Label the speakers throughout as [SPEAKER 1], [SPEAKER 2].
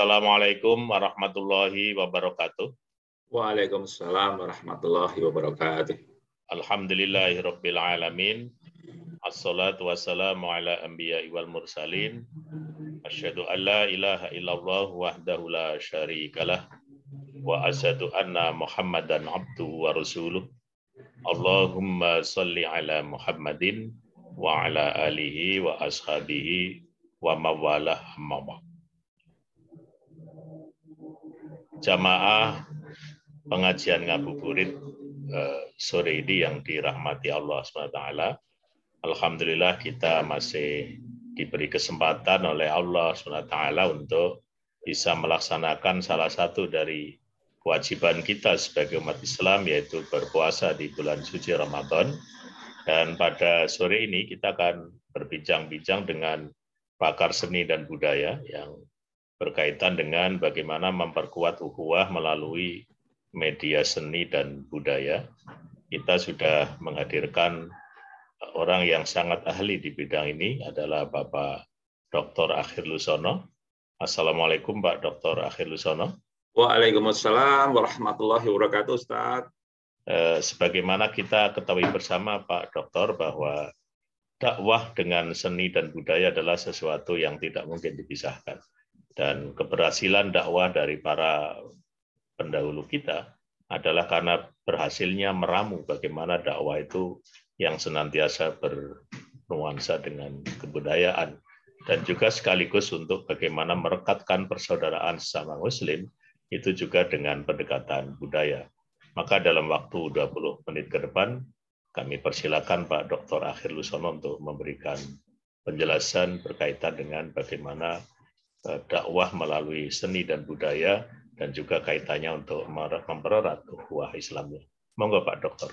[SPEAKER 1] Assalamualaikum warahmatullahi wabarakatuh.
[SPEAKER 2] Waalaikumsalam warahmatullahi wabarakatuh.
[SPEAKER 1] Alhamdulillahirabbil alamin. Assalatu wassalamu ala anbiya'i wal mursalin. Asyhadu an la ilaha illallah wahdahu la syarikalah wa asyhadu anna Muhammadan abduhu wa rasuluh. Allahumma shalli ala Muhammadin wa ala alihi wa ashabihi wa mawalah amma. Jamaah pengajian ngabuburit sore ini yang dirahmati Allah SWT. Alhamdulillah kita masih diberi kesempatan oleh Allah SWT untuk bisa melaksanakan salah satu dari kewajiban kita sebagai umat Islam, yaitu berpuasa di bulan suci Ramadan. Dan pada sore ini kita akan berbincang-bincang dengan pakar seni dan budaya yang berkaitan dengan bagaimana memperkuat ukhuwah melalui media seni dan budaya. Kita sudah menghadirkan orang yang sangat ahli di bidang ini, adalah Bapak Dr. Akhir Lusono. Assalamualaikum Pak Dr. Akhir Lusono.
[SPEAKER 2] Waalaikumsalam warahmatullahi wabarakatuh, Ustaz.
[SPEAKER 1] Sebagaimana kita ketahui bersama Pak Dokter bahwa dakwah dengan seni dan budaya adalah sesuatu yang tidak mungkin dipisahkan. Dan keberhasilan dakwah dari para pendahulu kita adalah karena berhasilnya meramu bagaimana dakwah itu yang senantiasa bernuansa dengan kebudayaan, dan juga sekaligus untuk bagaimana merekatkan persaudaraan sesama Muslim itu juga dengan pendekatan budaya. Maka dalam waktu 20 menit ke depan kami persilakan Pak Dr. Akhir Lusono untuk memberikan penjelasan berkaitan dengan bagaimana dakwah melalui seni dan budaya dan juga kaitannya untuk mempererat ukhuwah Islamnya. Monggo Pak Dokter.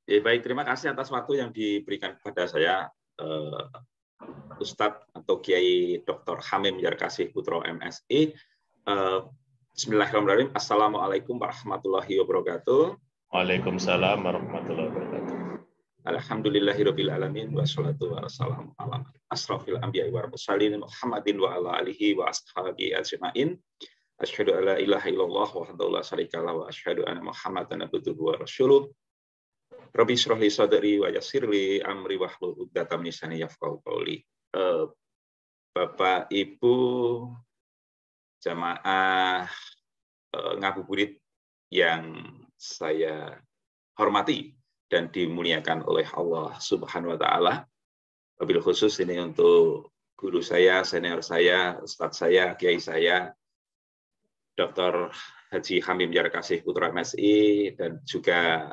[SPEAKER 2] Ya, baik, terima kasih atas waktu yang diberikan kepada saya, Ustadz atau Kiai Dr. Hamim Yarkasih Putro MSI. Bismillahirrahmanirrahim. Assalamualaikum warahmatullahi wabarakatuh.
[SPEAKER 1] Waalaikumsalam warahmatullahi wabarakatuh.
[SPEAKER 2] Alhamdulillahirabbil alamin wassalatu wassalamu ala asrofil anbiya'i wal mursalin Muhammadin wa ala alihi wa ashabihi ajmain. Asyhadu alla ilaha illallah wahdahu la syarikalah wa asyhadu anna Muhammadan abduhu wa rasuluh. Rabbi shrah li sadri wa yassir li amri wahlul 'uqdatam min lisani yafqahu qawli. Bapak Ibu jamaah ngabuburit yang saya hormati dan dimuliakan oleh Allah Subhanahu wa taala. Wabil khusus ini untuk guru saya, senior saya, ustadz saya, kiai saya, Dr. Haji Hamim Yarkasih Putra MSI, dan juga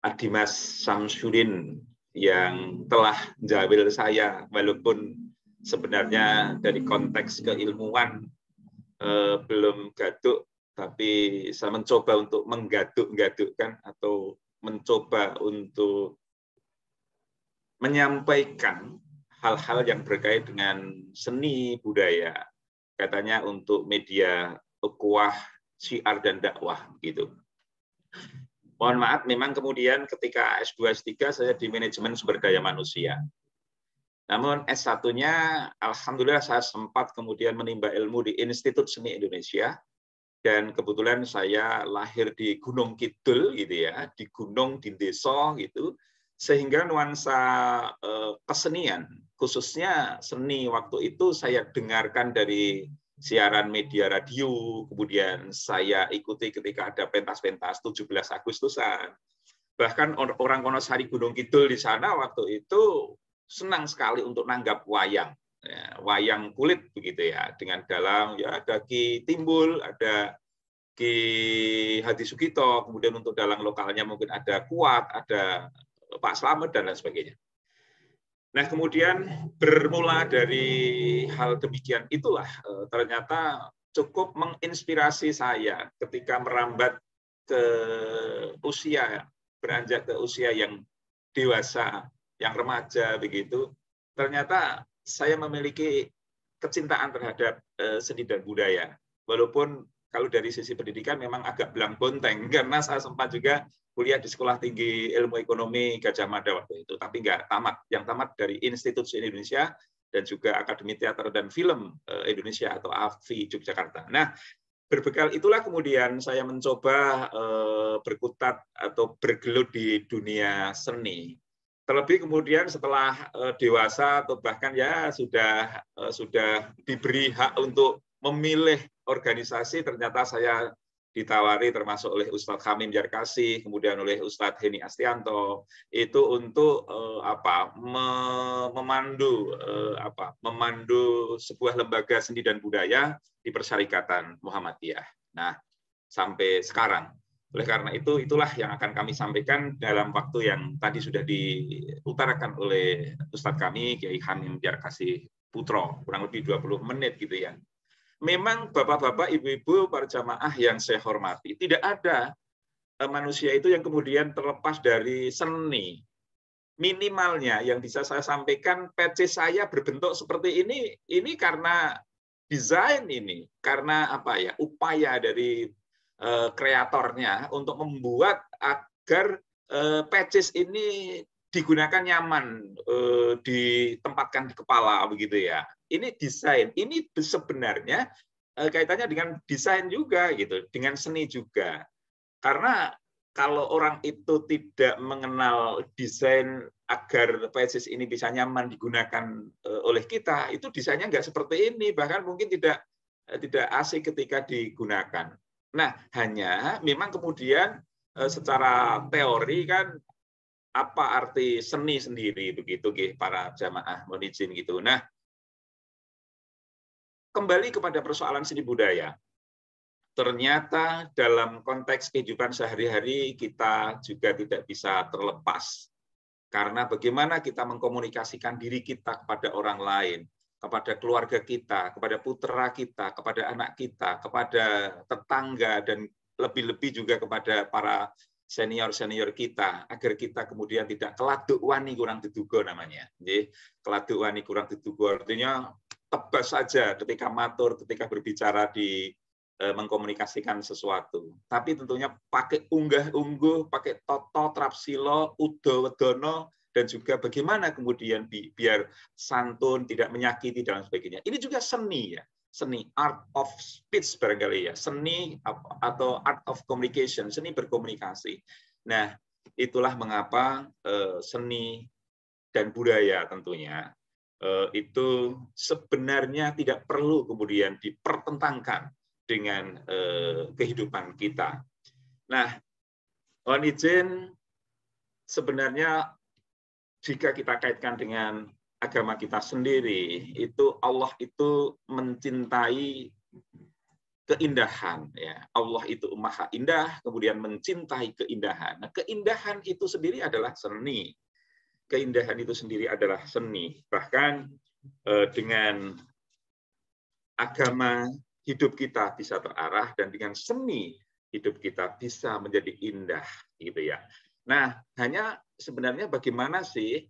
[SPEAKER 2] Adimas Samsudin yang telah menjawil saya, walaupun sebenarnya dari konteks keilmuan belum gaduk, tapi saya mencoba untuk menggaduk-gadukkan atau mencoba untuk menyampaikan hal-hal yang berkait dengan seni budaya, katanya untuk media ukhuwah, syiar dan dakwah gitu. Mohon maaf, memang kemudian ketika S2 S3 saya di manajemen sumber daya manusia. Namun S1-nya alhamdulillah saya sempat kemudian menimba ilmu di Institut Seni Indonesia. Dan kebetulan saya lahir di Gunung Kidul gitu ya, di gunung, di desa gitu, sehingga nuansa kesenian, khususnya seni waktu itu saya dengarkan dari siaran media radio, kemudian saya ikuti ketika ada pentas-pentas 17 Agustusan. Bahkan orang Wonosari Gunung Kidul di sana waktu itu senang sekali untuk nanggap wayang. Ya, wayang kulit begitu ya, dengan dalam ya ada Ki Timbul, ada Ki Hadi Sugito, kemudian untuk dalang lokalnya mungkin ada Kuat, ada Pak Slamet dan lain sebagainya. Nah, kemudian bermula dari hal demikian itulah ternyata cukup menginspirasi saya ketika merambat ke usia, beranjak ke usia yang dewasa, yang remaja begitu. Ternyata saya memiliki kecintaan terhadap seni dan budaya. Walaupun kalau dari sisi pendidikan memang agak belang bonteng, karena saya sempat juga kuliah di Sekolah Tinggi Ilmu Ekonomi Gajah Mada waktu itu, tapi nggak tamat. Yang tamat dari Institut Seni Indonesia, dan juga Akademi Teater dan Film Indonesia atau AFI Yogyakarta. Nah, berbekal itulah kemudian saya mencoba berkutat atau bergelut di dunia seni. Terlebih kemudian setelah dewasa atau bahkan ya sudah diberi hak untuk memilih organisasi, ternyata saya ditawari termasuk oleh Ustadz Hamim Yarkasi, kemudian oleh Ustadz Heni Astianto, itu untuk memandu sebuah lembaga seni dan budaya di Persyarikatan Muhammadiyah. Nah, sampai sekarang. Oleh karena itu, itulah yang akan kami sampaikan dalam waktu yang tadi sudah diutarakan oleh Ustadz kami, Kiai Hamim Yarkasi Putro, kurang lebih 20 menit gitu ya. Memang bapak-bapak, ibu-ibu, para jamaah yang saya hormati, tidak ada manusia itu yang kemudian terlepas dari seni. Minimalnya yang bisa saya sampaikan, PC saya berbentuk seperti ini karena desain ini, karena upaya dari kreatornya untuk membuat agar patches ini digunakan nyaman, ditempatkan di kepala begitu ya. Ini desain, ini sebenarnya kaitannya dengan desain juga gitu, dengan seni juga. Karena kalau orang itu tidak mengenal desain agar patches ini bisa nyaman digunakan oleh kita, itu desainnya nggak seperti ini, bahkan mungkin tidak asik ketika digunakan. Nah, hanya memang kemudian secara teori kan apa arti seni sendiri begitu para jamaah mohon izin gitu. Nah, kembali kepada persoalan seni budaya. Ternyata dalam konteks kehidupan sehari-hari kita juga tidak bisa terlepas. Karena bagaimana kita mengkomunikasikan diri kita kepada orang lain, kepada keluarga kita, kepada putra kita, kepada anak kita, kepada tetangga, dan lebih-lebih juga kepada para senior-senior kita, agar kita kemudian tidak keladuk wani kurang diduga namanya. Jadi, keladuk wani kurang diduga artinya tebas saja ketika matur, ketika berbicara di mengkomunikasikan sesuatu. Tapi tentunya pakai unggah-ungguh, pakai toto, trapsilo, udo, wedono, dan juga bagaimana kemudian biar santun, tidak menyakiti, dan sebagainya. Ini juga seni ya, seni, art of speech barangkali ya, seni atau art of communication, seni berkomunikasi. Nah, itulah mengapa seni dan budaya tentunya itu sebenarnya tidak perlu kemudian dipertentangkan dengan kehidupan kita. Nah, mohon izin, sebenarnya jika kita kaitkan dengan agama kita sendiri, itu Allah itu mencintai keindahan. Ya. Allah itu maha indah, kemudian mencintai keindahan. Nah, keindahan itu sendiri adalah seni. Keindahan itu sendiri adalah seni. Bahkan dengan agama hidup kita bisa terarah, dan dengan seni hidup kita bisa menjadi indah, gitu ya. Nah, hanya sebenarnya bagaimana sih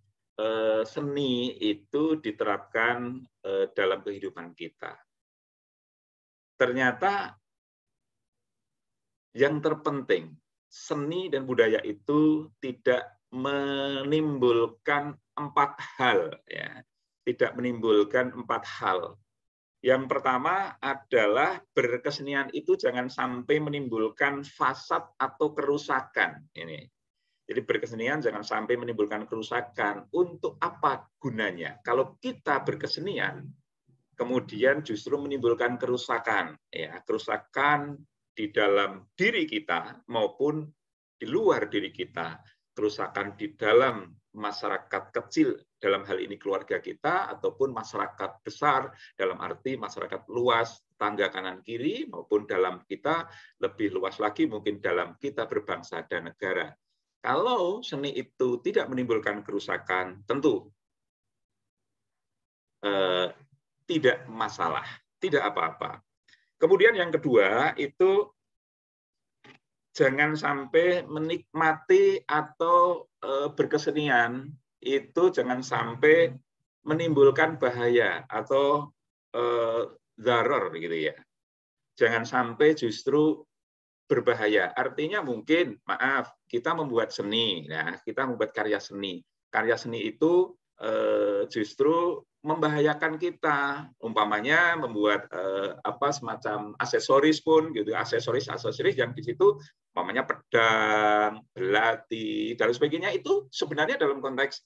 [SPEAKER 2] seni itu diterapkan dalam kehidupan kita? Ternyata yang terpenting, seni dan budaya itu tidak menimbulkan 4 hal, ya. Tidak menimbulkan 4 hal. Yang pertama adalah berkesenian itu jangan sampai menimbulkan fasad atau kerusakan. Ini. Jadi berkesenian jangan sampai menimbulkan kerusakan. Untuk apa gunanya? Kalau kita berkesenian, kemudian justru menimbulkan kerusakan. Ya, kerusakan di dalam diri kita maupun di luar diri kita. Kerusakan di dalam masyarakat kecil, dalam hal ini keluarga kita, ataupun masyarakat besar, dalam arti masyarakat luas, tangga kanan kiri, maupun dalam kita lebih luas lagi, mungkin dalam kita berbangsa dan negara. Kalau seni itu tidak menimbulkan kerusakan, tentu tidak masalah, tidak apa-apa. Kemudian yang kedua itu jangan sampai menikmati atau berkesenian itu jangan sampai menimbulkan bahaya atau zarar gitu ya. Jangan sampai justru berbahaya. Artinya mungkin, maaf, kita membuat seni, nah kita membuat karya seni. Karya seni itu justru membahayakan kita, umpamanya membuat semacam aksesoris pun gitu, aksesoris yang di situ umpamanya pedang, belati dan sebagainya, itu sebenarnya dalam konteks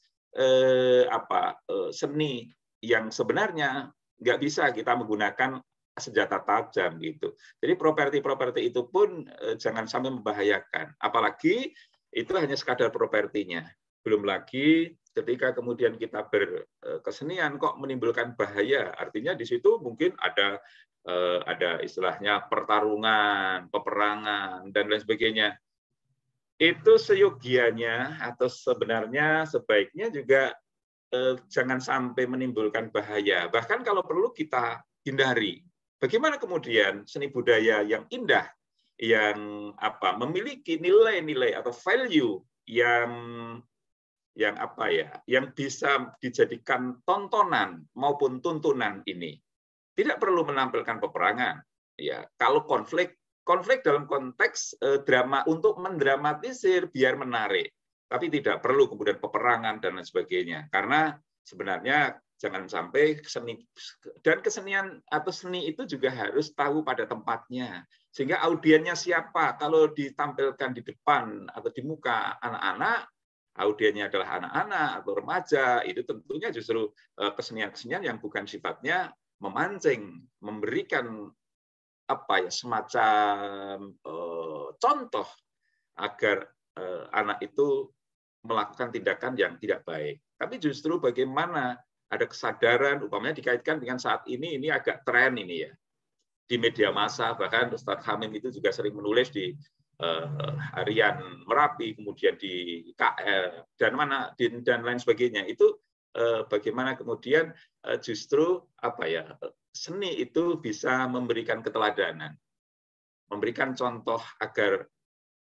[SPEAKER 2] seni yang sebenarnya nggak bisa kita menggunakan senjata tajam gitu. Jadi properti itu pun jangan sampai membahayakan, apalagi itu hanya sekadar propertinya. Belum lagi ketika kemudian kita berkesenian kok menimbulkan bahaya, artinya di situ mungkin ada istilahnya pertarungan, peperangan dan lain sebagainya. Itu seyogianya atau sebenarnya sebaiknya juga jangan sampai menimbulkan bahaya. Bahkan kalau perlu kita hindari. Bagaimana kemudian seni budaya yang indah, yang memiliki nilai-nilai atau value yang bisa dijadikan tontonan maupun tuntunan ini. Tidak perlu menampilkan peperangan. Ya, kalau konflik dalam konteks drama untuk mendramatisir biar menarik, tapi tidak perlu kemudian peperangan dan lain sebagainya. Karena sebenarnya jangan sampai kesenian atau seni itu juga harus tahu pada tempatnya. Sehingga audiennya siapa? Kalau ditampilkan di depan atau di muka anak-anak, audiennya adalah anak-anak atau remaja, itu tentunya justru kesenian-kesenian yang bukan sifatnya memancing, memberikan semacam contoh agar anak itu melakukan tindakan yang tidak baik. Tapi justru bagaimana ada kesadaran, umpamanya dikaitkan dengan saat ini agak tren ini ya, di media massa, bahkan Ustadz Hamim itu juga sering menulis di harian Merapi, kemudian di KL dan lain sebagainya. Itu bagaimana kemudian justru seni itu bisa memberikan keteladanan, memberikan contoh agar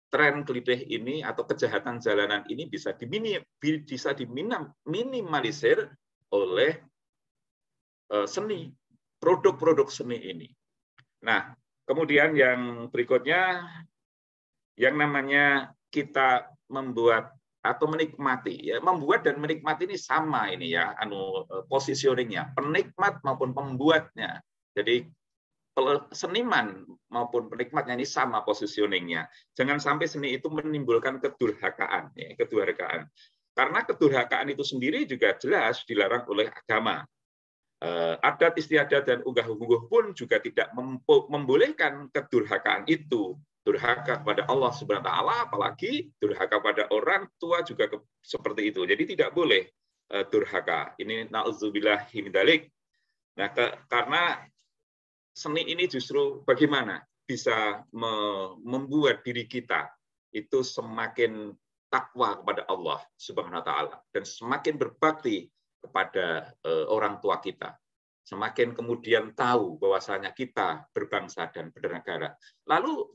[SPEAKER 2] tren kelitih ini atau kejahatan jalanan ini bisa diminimalisir oleh seni, produk-produk seni ini. Nah, kemudian yang berikutnya, yang namanya kita membuat atau menikmati, ya, membuat dan menikmati ini sama ini ya, positioningnya, penikmat maupun pembuatnya. Jadi seniman maupun penikmatnya ini sama positioningnya. Jangan sampai seni itu menimbulkan kedurhakaan, ya, kedurhakaan. Karena kedurhakaan itu sendiri juga jelas dilarang oleh agama. Adat istiadat dan unggah-ungguh pun juga tidak membolehkan kedurhakaan itu. Durhaka kepada Allah Subhanahu wa taala, apalagi durhaka pada orang tua juga seperti itu. Jadi tidak boleh durhaka. Ini na'udzubillah min dzalik. Nah, karena seni ini justru bagaimana bisa membuat diri kita itu semakin takwa kepada Allah Subhanahu wa taala dan semakin berbakti kepada orang tua kita. Semakin kemudian tahu bahwasanya kita berbangsa dan bernegara. Lalu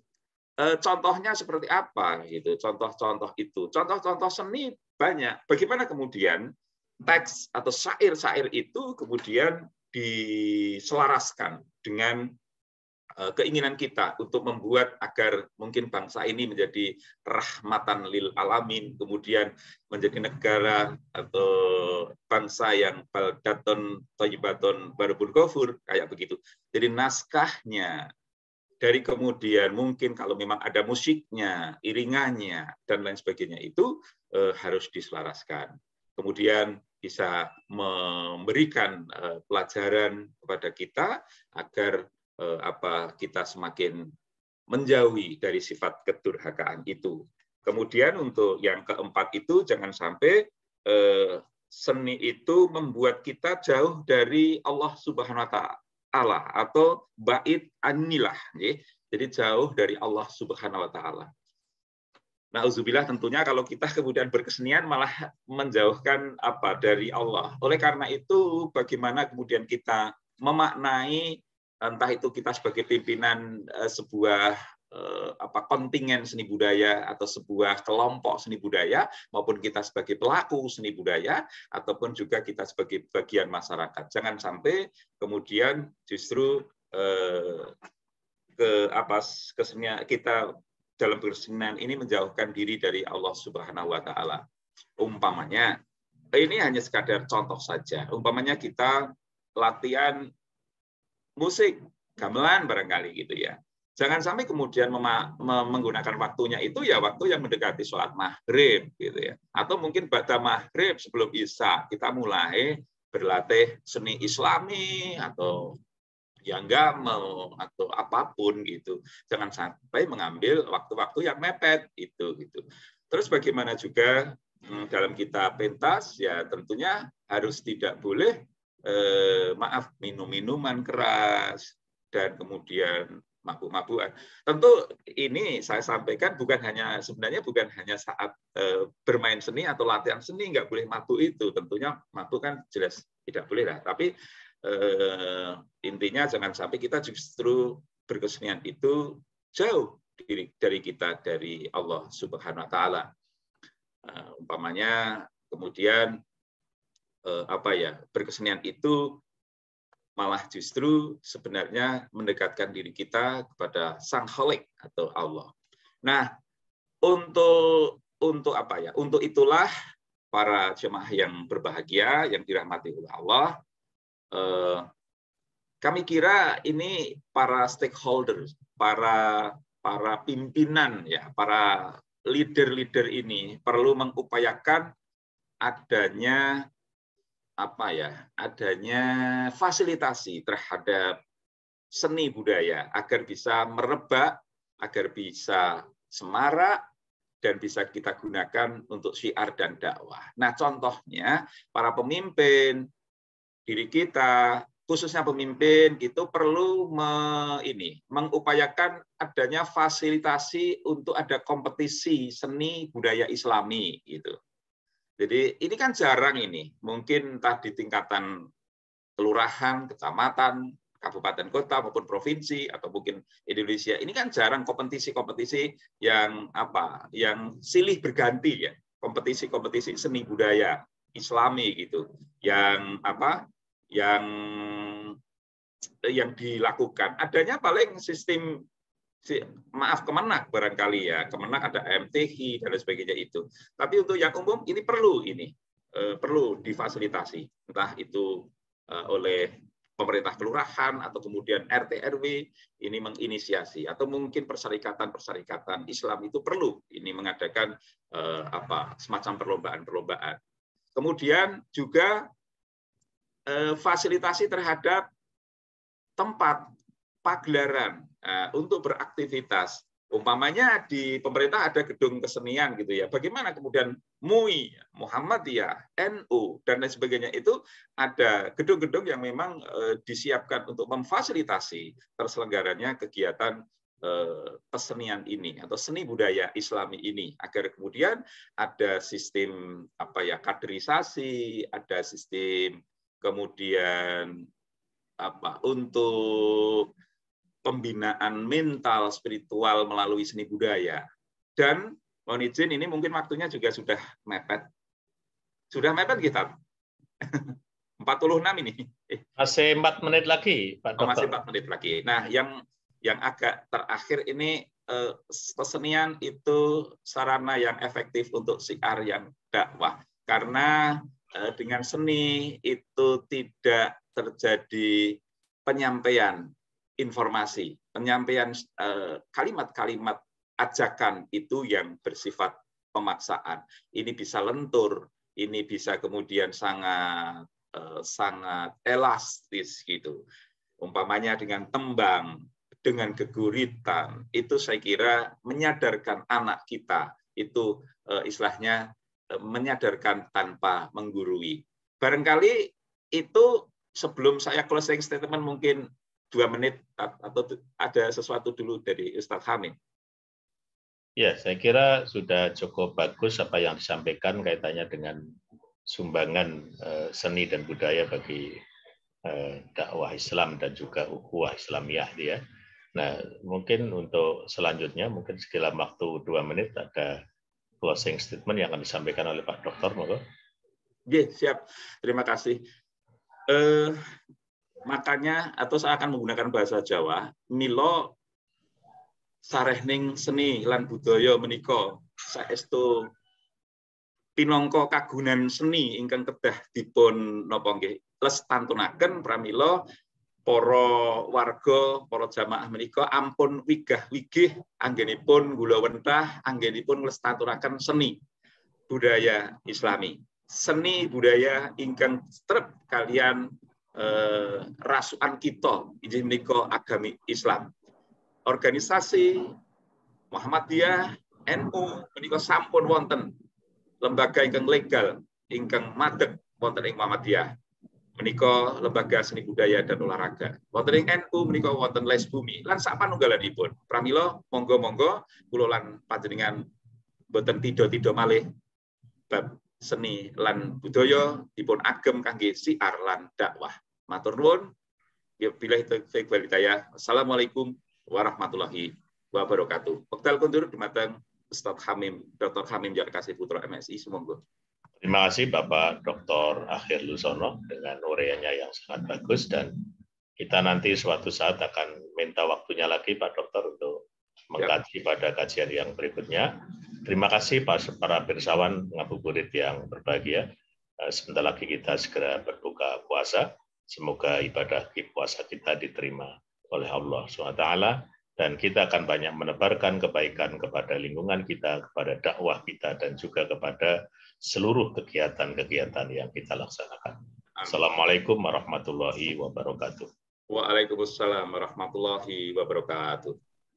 [SPEAKER 2] contohnya seperti apa gitu? Contoh-contoh itu. Contoh-contoh seni banyak. Bagaimana kemudian teks atau syair-syair itu kemudian diselaraskan dengan keinginan kita untuk membuat agar mungkin bangsa ini menjadi rahmatan lil alamin, kemudian menjadi negara atau bangsa yang baldatun thayyibatun barabun ghafur, kayak begitu. Jadi naskahnya, dari kemudian mungkin kalau memang ada musiknya, iringannya, dan lain sebagainya itu harus diselaraskan. Kemudian bisa memberikan pelajaran kepada kita agar kita semakin menjauhi dari sifat kedurhakaan itu. Kemudian untuk yang keempat itu jangan sampai seni itu membuat kita jauh dari Allah Subhanahu wa taala atau ba'id anilah, jadi jauh dari Allah Subhanahu wa taala. Nauzubillah, tentunya kalau kita kemudian berkesenian malah menjauhkan dari Allah. Oleh karena itu, bagaimana kemudian kita memaknai, entah itu kita sebagai pimpinan sebuah kontingen seni budaya atau sebuah kelompok seni budaya, maupun kita sebagai pelaku seni budaya, ataupun juga kita sebagai bagian masyarakat. Jangan sampai kemudian justru kesenian kita dalam berkesenian ini menjauhkan diri dari Allah Subhanahu wa taala. Umpamanya ini hanya sekadar contoh saja. Umpamanya kita latihan musik, gamelan barangkali gitu ya. Jangan sampai kemudian menggunakan waktunya itu ya waktu yang mendekati sholat maghrib gitu ya. Atau mungkin ba'da maghrib sebelum isya kita mulai berlatih seni Islami atau yang gamel atau apapun gitu. Jangan sampai mengambil waktu-waktu yang mepet itu gitu. Terus bagaimana juga dalam kita pentas ya tentunya harus tidak boleh minum minuman keras dan kemudian mabuk-mabukan. Tentu ini saya sampaikan sebenarnya bukan hanya saat bermain seni atau latihan seni nggak boleh mabuk itu. Tentunya mabuk kan jelas tidak boleh lah. Tapi intinya jangan sampai kita justru berkesenian itu jauh dari kita, dari Allah Subhanahu Wa Taala. Umpamanya kemudian berkesenian itu malah justru sebenarnya mendekatkan diri kita kepada Sang Khalik atau Allah. Nah, untuk itulah para jemaah yang berbahagia yang dirahmati oleh Allah, kami kira ini para stakeholders, para pimpinan ya, para leader-leader ini perlu mengupayakan adanya fasilitasi terhadap seni budaya agar bisa merebak, agar bisa semarak, dan bisa kita gunakan untuk syiar dan dakwah. Nah, contohnya para pemimpin, diri kita, khususnya pemimpin, itu perlu mengupayakan adanya fasilitasi untuk ada kompetisi seni budaya Islami gitu. Jadi ini kan jarang ini, mungkin entah di tingkatan kelurahan, kecamatan, kabupaten kota maupun provinsi atau mungkin Indonesia. Ini kan jarang kompetisi-kompetisi yang silih berganti ya, kompetisi-kompetisi seni budaya Islami gitu. Yang dilakukan. Adanya paling sistem Kemenak barangkali ya, Kemenak ada MTQ dan lain sebagainya itu. Tapi untuk yang umum ini perlu difasilitasi, entah itu oleh pemerintah kelurahan atau kemudian RT RW ini menginisiasi, atau mungkin perserikatan Islam itu perlu ini mengadakan semacam perlombaan. Kemudian juga fasilitasi terhadap tempat pagelaran untuk beraktivitas. Umpamanya di pemerintah ada gedung kesenian gitu ya. Bagaimana kemudian MUI, Muhammadiyah, NU dan lain sebagainya itu ada gedung-gedung yang memang disiapkan untuk memfasilitasi terselenggaranya kegiatan kesenian ini atau seni budaya Islami ini, agar kemudian ada sistem kaderisasi, ada sistem kemudian untuk pembinaan mental spiritual melalui seni budaya. Dan mohon izin ini mungkin waktunya juga sudah mepet. Sudah mepet kita. 46 ini.
[SPEAKER 1] Masih 4 menit lagi, Pak Dokter.
[SPEAKER 2] Masih 4 menit lagi. Nah, yang agak terakhir ini kesenian itu sarana yang efektif untuk syiar yang dakwah. Karena dengan seni itu tidak terjadi penyampaian informasi, penyampaian kalimat-kalimat ajakan itu yang bersifat pemaksaan. Ini bisa lentur, ini bisa kemudian sangat elastis gitu. Umpamanya dengan tembang, dengan geguritan, itu saya kira menyadarkan anak kita, itu istilahnya menyadarkan tanpa menggurui. Barangkali itu sebelum saya closing statement mungkin 2 menit atau ada sesuatu dulu dari Ustadz Hamid.
[SPEAKER 1] Ya, saya kira sudah cukup bagus apa yang disampaikan kaitannya dengan sumbangan seni dan budaya bagi dakwah Islam dan juga ukhuwah Islamiyah dia. Nah, mungkin untuk selanjutnya mungkin dalam waktu 2 menit ada closing statement yang akan disampaikan oleh Pak Dokter, monggo.
[SPEAKER 2] Oke, siap. Terima kasih. Makanya atau saya akan menggunakan bahasa Jawa, milo sarehning seni lan budaya menika saestu pinangka kagunan seni ingkang kedah dipun napa nggih lestantunaken pramila para warga, para jamaah menika ampun wigah-wigih anggenipun gula wentah, anggenipun nglestanturaken seni budaya Islami. Seni budaya ingkang strep kalian rasukan kita inggih menika agami Islam. Organisasi Muhammadiyah NU menika sampun wonten lembaga ingkang legal ingkang madeg wonten ing Muhammadiyah. Menika lembaga seni budaya dan olahraga. Wonten ing NU menika wonten les bumi lan sak panunggalanipun. Pramila monggo-monggo kula lan panjenengan boten tido-tido malih bab seni lan budaya dipun agem kangge siar lan dakwah. Matur nuwun. Billahi taufiq wal hidayah. Assalamualaikum warahmatullahi wabarakatuh. Wekdal kondur dumateng Ustaz Hamim, Dr. Hamim Jarkasih Putra MSI sumangga.
[SPEAKER 1] Terima kasih Bapak Dr. Akhir Lusono dengan uraiannya yang sangat bagus, dan kita nanti suatu saat akan minta waktunya lagi Pak Dokter untuk mengkaji pada kajian yang berikutnya. Terima kasih para pirsawan ngabuburit yang berbahagia. Sebentar lagi kita segera berbuka puasa. Semoga ibadah puasa kita diterima oleh Allah SWT, dan kita akan banyak menebarkan kebaikan kepada lingkungan kita, kepada dakwah kita, dan juga kepada seluruh kegiatan-kegiatan yang kita laksanakan. Assalamualaikum warahmatullahi wabarakatuh.
[SPEAKER 2] Waalaikumsalam warahmatullahi wabarakatuh.